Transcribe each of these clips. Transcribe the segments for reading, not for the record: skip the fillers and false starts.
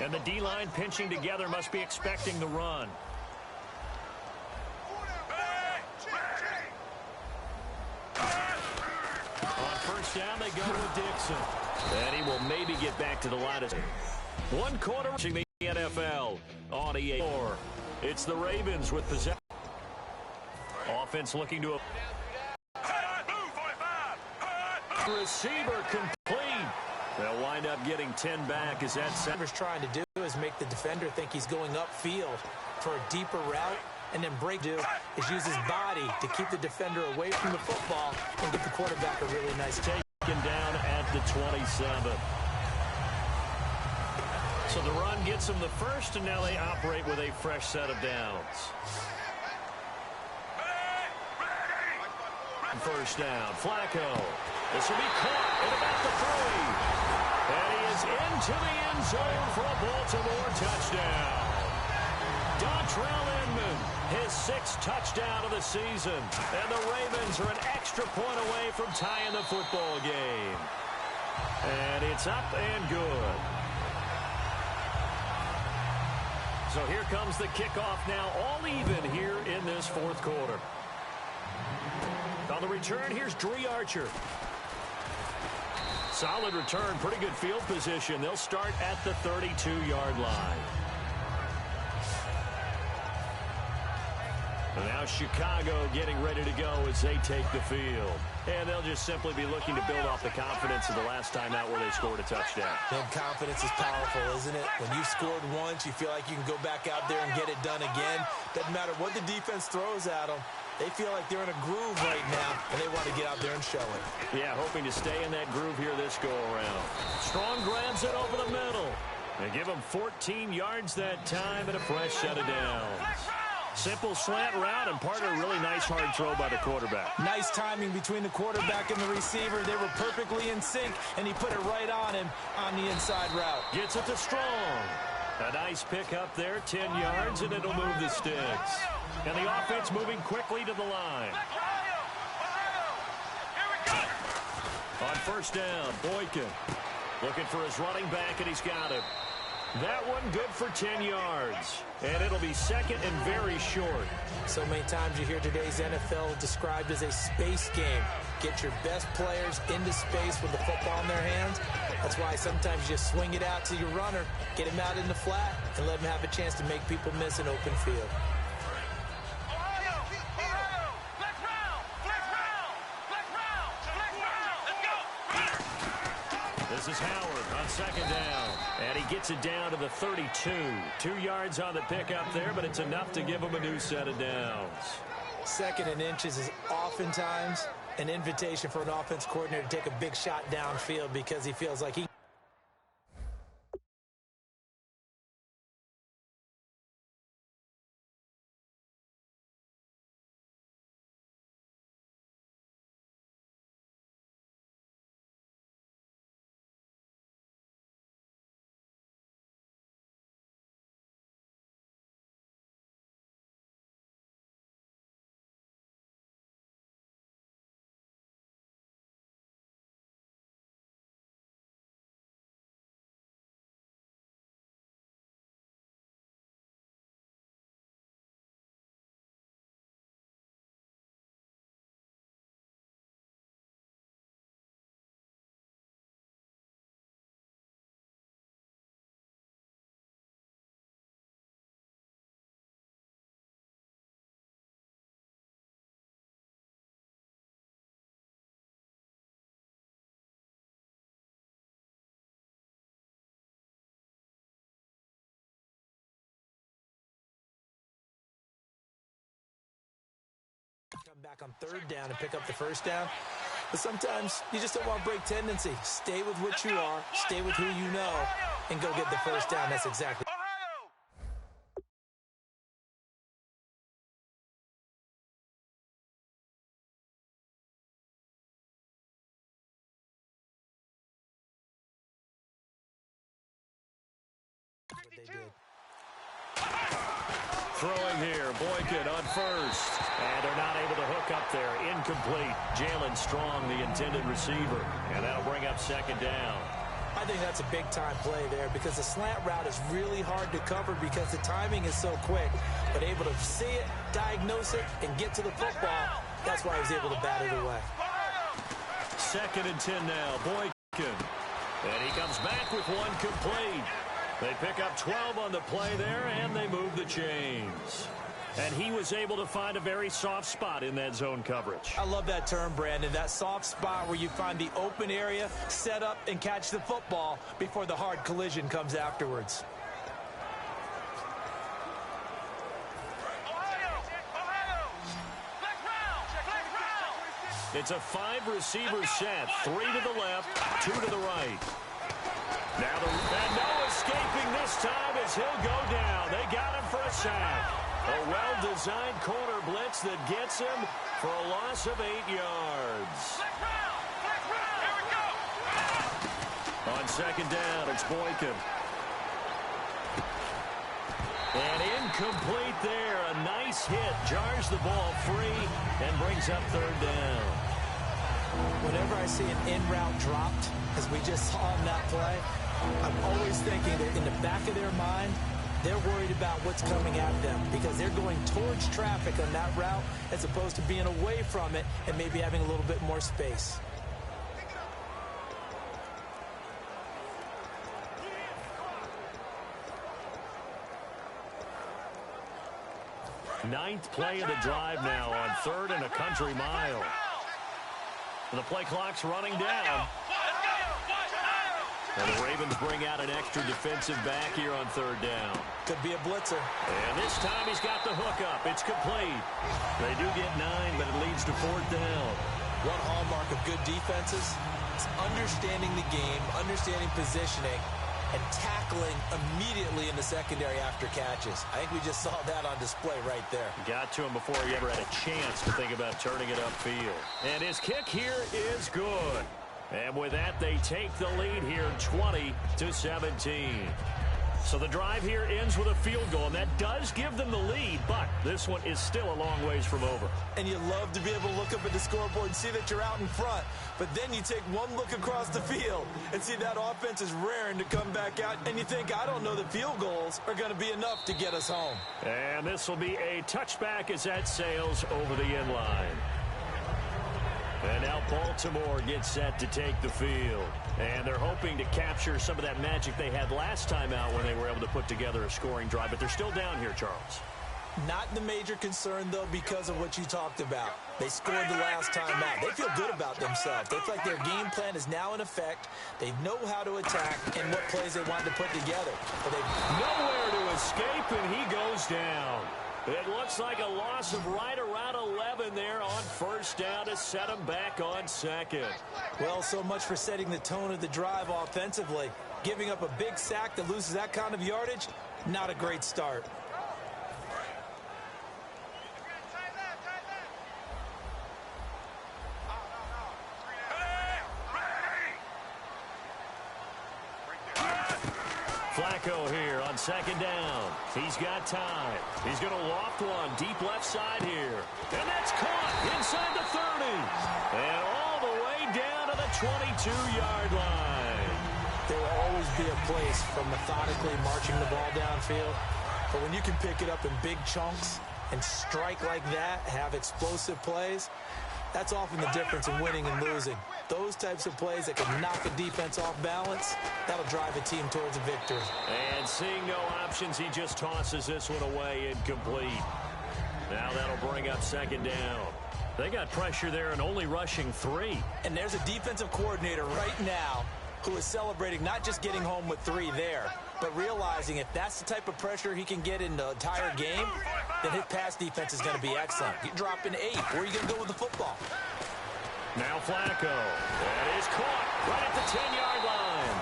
And the D-line pinching together must be expecting the run. On first down, they go with Dixon. And he will maybe get back to the line. One quarter reaching the NFL on EA4. It's the Ravens with possession. Offense looking to receiver complete. They'll wind up getting 10 back as that center's trying to do is make the defender think he's going upfield for a deeper route, and then break is use his body to keep the defender away from the football and get the quarterback a really nice taken down at the 27. So the run gets them the first, and now they operate with a fresh set of downs. First down, Flacco. This will be caught at about the 3. And he is into the end zone for a Baltimore touchdown. Dontrell Inman, his 6th touchdown of the season. And the Ravens are an extra point away from tying the football game. And it's up and good. So here comes the kickoff now, all even here in this 4th quarter. On the return, here's Dre Archer. Solid return, pretty good field position. They'll start at the 32-yard line. And now Chicago getting ready to go as they take the field. And they'll just simply be looking to build off the confidence of the last time out where they scored a touchdown. And confidence is powerful, isn't it? When you've scored once, you feel like you can go back out there and get it done again. Doesn't matter what the defense throws at them. They feel like they're in a groove right now, and they want to get out there and show it. Yeah, hoping to stay in that groove here this go-around. Strong grabs it over the middle. They give him 14 yards that time and a fresh set of downs. Simple slant route, and part of a really nice hard throw by the quarterback. Nice timing between the quarterback and the receiver. They were perfectly in sync, and he put it right on him on the inside route. Gets it to Strong. A nice pick up there, 10 yards, and it'll move the sticks. And the offense moving quickly to the line. On first down, Boykin looking for his running back, and he's got him. That one good for 10 yards. And it'll be second and very short. So many times you hear today's NFL described as a space game. Get your best players into space with the football in their hands. That's why sometimes you just swing it out to your runner, get him out in the flat, and let him have a chance to make people miss an open field. This is Howard on second down, and he gets it down to the 32. 2 yards on the pickup there, but it's enough to give him a new set of downs. Second and inches is oftentimes an invitation for an offense coordinator to take a big shot downfield because he feels like he come back on third down and pick up the first down. But sometimes you just don't want to break tendency. Stay with what you are, stay with who you know, and go get the first down. That's exactly. What they did. Throwing here, Boykin on first. And they're not able to hook up there. Incomplete. Jalen Strong, the intended receiver. And that'll bring up second down. I think that's a big-time play there because the slant route is really hard to cover because the timing is so quick. But able to see it, diagnose it, and get to the football, that's why he was able to bat it away. 2nd and 10 now, Boykin. And he comes back with one complete. They pick up 12 on the play there, and they move the chains. And he was able to find a very soft spot in that zone coverage. I love that term, Brandon. That soft spot where you find the open area, set up, and catch the football before the hard collision comes afterwards. It's a 5-receiver set. 3 to the left, 2 to the right. Now and no escaping this time as he'll go down. They got him for a sack. A well-designed corner blitz that gets him for a loss of 8 yards. On 2nd down, it's Boykin. And incomplete there. A nice hit. Jars the ball free and brings up 3rd down. Whenever I see an in-route dropped, as we just saw in that play, I'm always thinking that in the back of their mind, they're worried about what's coming at them because they're going towards traffic on that route as opposed to being away from it and maybe having a little bit more space. Ninth play of the drive now on 3rd and a country mile. And the play clock's running down. And the Ravens bring out an extra defensive back here on 3rd down. Could be a blitzer. And this time he's got the hook up. It's complete. They do get 9, but it leads to 4th down. One hallmark of good defenses is understanding the game, understanding positioning, and tackling immediately in the secondary after catches. I think we just saw that on display right there. Got to him before he ever had a chance to think about turning it upfield. And his kick here is good. And with that, they take the lead here 20-17. So the drive here ends with a field goal, and that does give them the lead, but this one is still a long ways from over. And you love to be able to look up at the scoreboard and see that you're out in front, but then you take one look across the field and see that offense is raring to come back out, and you think, I don't know that field goals are going to be enough to get us home. And this will be a touchback as that sails over the end line. And now Baltimore gets set to take the field. And they're hoping to capture some of that magic they had last time out when they were able to put together a scoring drive. But they're still down here, Charles. Not the major concern, though, because of what you talked about. They scored the last time out. They feel good about themselves. They feel like their game plan is now in effect. They know how to attack and what plays they want to put together. But nowhere to escape, and he goes down. It looks like a loss of right around 11 there on 1st down to set him back on 2nd. Well, so much for setting the tone of the drive offensively. Giving up a big sack that loses that kind of yardage, not a great start. Flacco here on 2nd down. He's got time. He's going to loft one deep left side here. And that's caught inside the 30. And all the way down to the 22-yard line. There will always be a place for methodically marching the ball downfield. But when you can pick it up in big chunks and strike like that, have explosive plays, that's often the difference in winning and losing. Those types of plays that can knock a defense off balance, that'll drive a team towards a victory. And seeing no options, he just tosses this one away, incomplete. Now that'll bring up 2nd down. They got pressure there and only rushing 3. And there's a defensive coordinator right now who is celebrating not just getting home with 3 there, but realizing if that's the type of pressure he can get in the entire game, then his pass defense is going to be excellent. You drop in 8. Where are you going to go with the football? Now Flacco. That is caught right at the 10-yard line.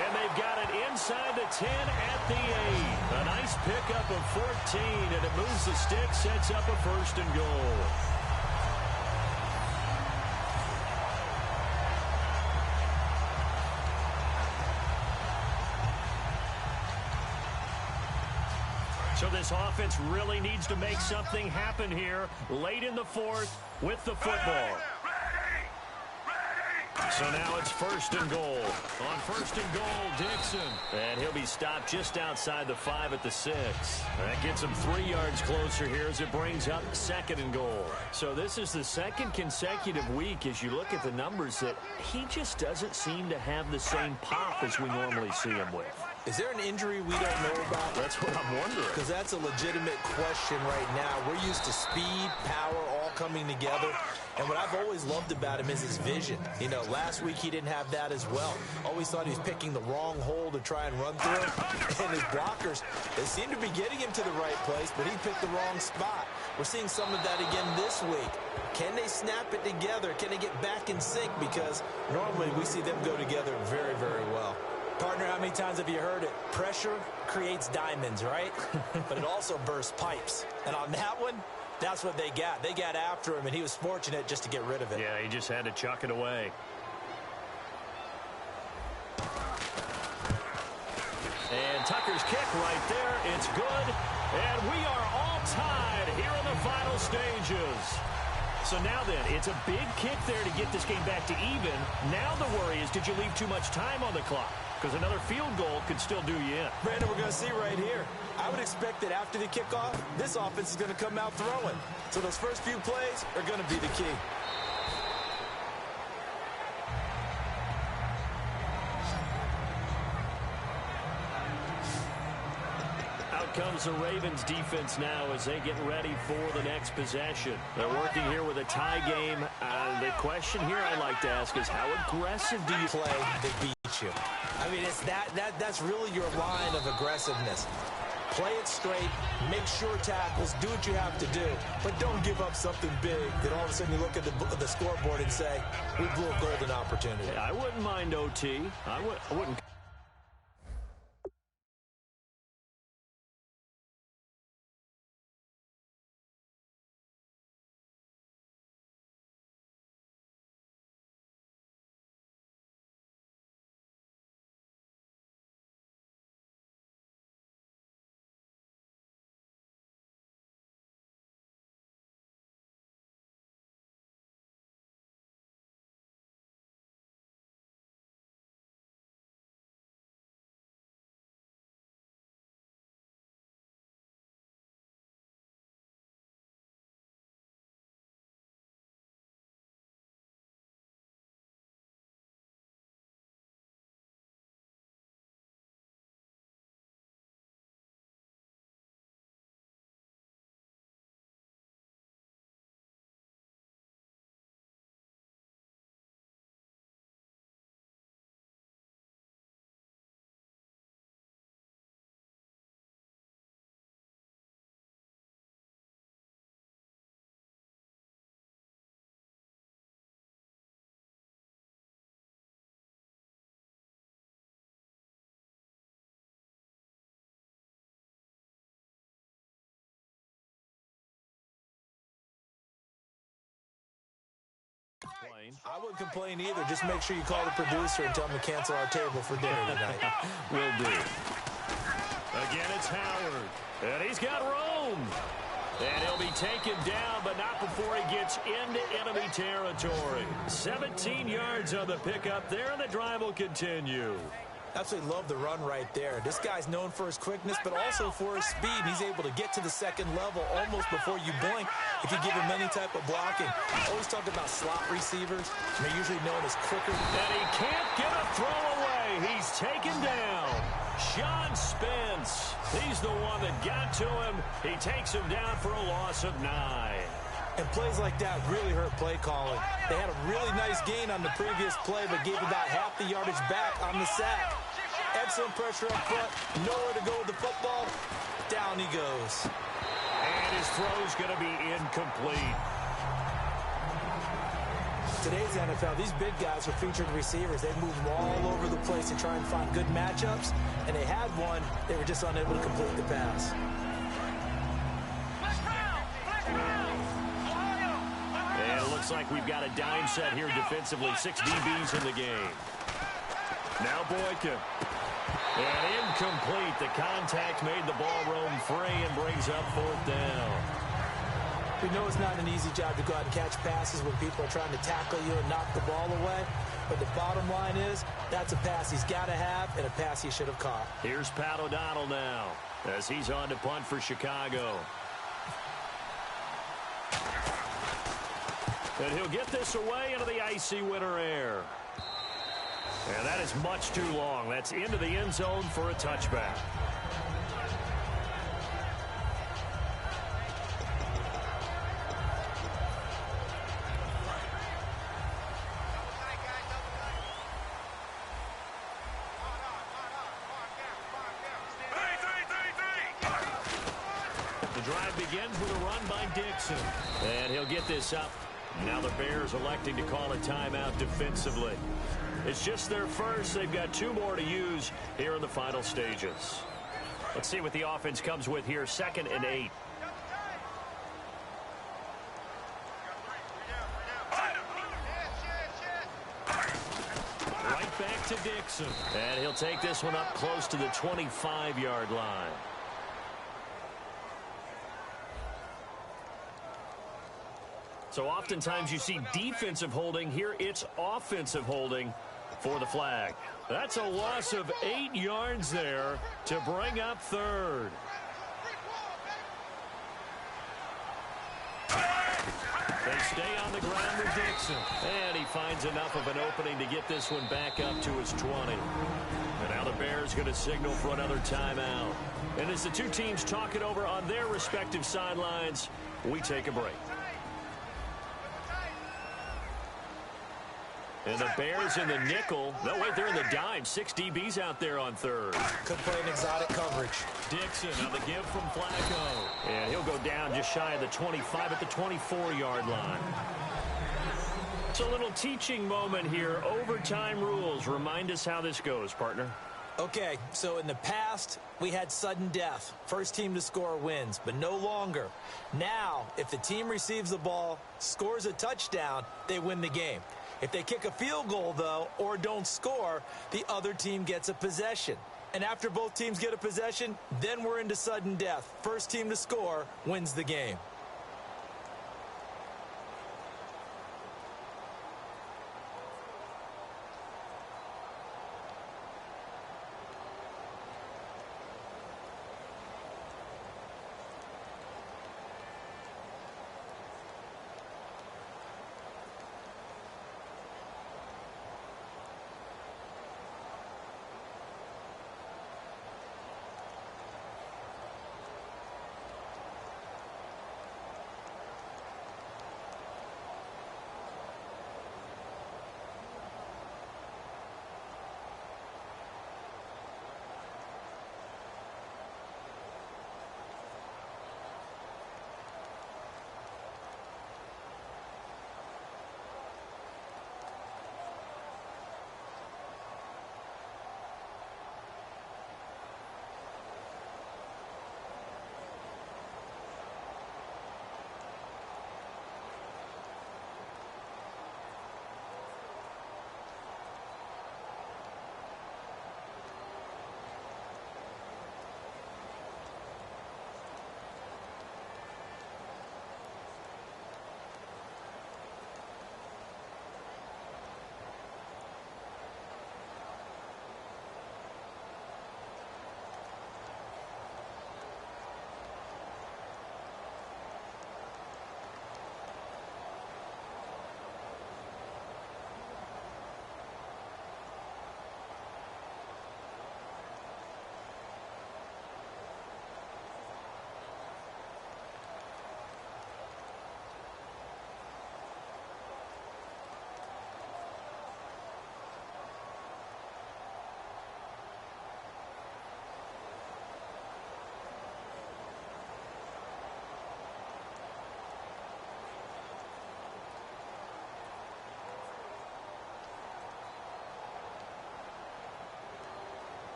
And they've got it inside the 10 at the 8. A nice pickup of 14, and it moves the stick, sets up a 1st and goal. So this offense really needs to make something happen here late in the 4th with the football. So now it's 1st and goal. On 1st and goal, Dixon. And he'll be stopped just outside the 5 at the 6. That gets him 3 yards closer here as it brings up 2nd and goal. So this is the 2nd consecutive week as you look at the numbers that he just doesn't seem to have the same pop as we normally see him with. Is there an injury we don't know about? That's what I'm wondering. Because that's a legitimate question right now. We're used to speed, power, all coming together. And what I've always loved about him is his vision. You know, last week he didn't have that as well. Always thought he was picking the wrong hole to try and run through. And his blockers, they seem to be getting him to the right place, but he picked the wrong spot. We're seeing some of that again this week. Can they snap it together? Can they get back in sync? Because normally we see them go together very, very well. Partner, how many times have you heard it? Pressure creates diamonds, right? But it also bursts pipes. And on that one, that's what they got. They got after him, and he was fortunate just to get rid of it. Yeah, he just had to chuck it away. And Tucker's kick right there. It's good. And we are all tied here in the final stages. So now then, it's a big kick there to get this game back to even. Now the worry is, did you leave too much time on the clock? Because another field goal could still do you in. Brandon, we're going to see right here. I would expect that after the kickoff, this offense is going to come out throwing. So those first few plays are going to be the key. Out comes the Ravens defense now as they get ready for the next possession. They're working here with a tie game. The question here I'd like to ask is, how aggressive do you play to beat you? I mean, it's that's really your line of aggressiveness. Play it straight, make sure tackles, do what you have to do, but don't give up something big that all of a sudden you look at the scoreboard and say, we blew a golden opportunity. Yeah, I wouldn't mind OT. I wouldn't. I wouldn't complain either. Just make sure you call the producer and tell him to cancel our table for dinner tonight. Will do. Again, it's Howard. And he's got room. And he'll be taken down, but not before he gets into enemy territory. 17 yards on the pickup there, and the drive will continue. Absolutely love the run right there. This guy's known for his quickness, but also for his speed. And he's able to get to the second level almost before you blink if you give him any type of blocking. Always talk about slot receivers. They're usually known as quicker. And he can't get a throw away. He's taken down. Sean Spence. He's the one that got to him. He takes him down for a loss of 9. And plays like that really hurt play calling. They had a really nice gain on the previous play, but gave about half the yardage back on the sack. Excellent pressure up front. Nowhere to go with the football. Down he goes. And his throw's going to be incomplete. Today's NFL, these big guys are featured receivers. They move all over the place to try and find good matchups. And they had one. They were just unable to complete the pass. And it looks like we've got a dime set here defensively. 6 DBs in the game. Now Boykin. And incomplete. The contact made the ball roam free and brings up 4th down. We know it's not an easy job to go out and catch passes when people are trying to tackle you and knock the ball away. But the bottom line is, that's a pass he's got to have and a pass he should have caught. Here's Pat O'Donnell now as he's on to punt for Chicago. And he'll get this away into the icy winter air. And that is much too long. That's into the end zone for a touchback. The drive begins with a run by Dixon. And he'll get this up. Now the Bears electing to call a timeout defensively. It's just their first. They've got 2 more to use here in the final stages. Let's see what the offense comes with here. 2nd and 8. Right back to Dixon. And he'll take this one up close to the 25-yard line. So oftentimes you see defensive holding. Here it's offensive holding for the flag. That's a loss of 8 yards there to bring up 3rd. They stay on the ground with Dixon. And he finds enough of an opening to get this one back up to his 20. And now the Bears going to signal for another timeout. And as the two teams talk it over on their respective sidelines, we take a break. And the Bears in the nickel. No, wait, they're in the dime. 6 DBs out there on 3rd. Could play an exotic coverage. Dixon on the give from Flacco. And he'll go down just shy of the 25 at the 24-yard line. It's a little teaching moment here. Overtime rules. Remind us how this goes, partner. Okay, so in the past, we had sudden death. First team to score wins, but no longer. Now, if the team receives the ball, scores a touchdown, they win the game. If they kick a field goal, though, or don't score, the other team gets a possession. And after both teams get a possession, then we're into sudden death. First team to score wins the game.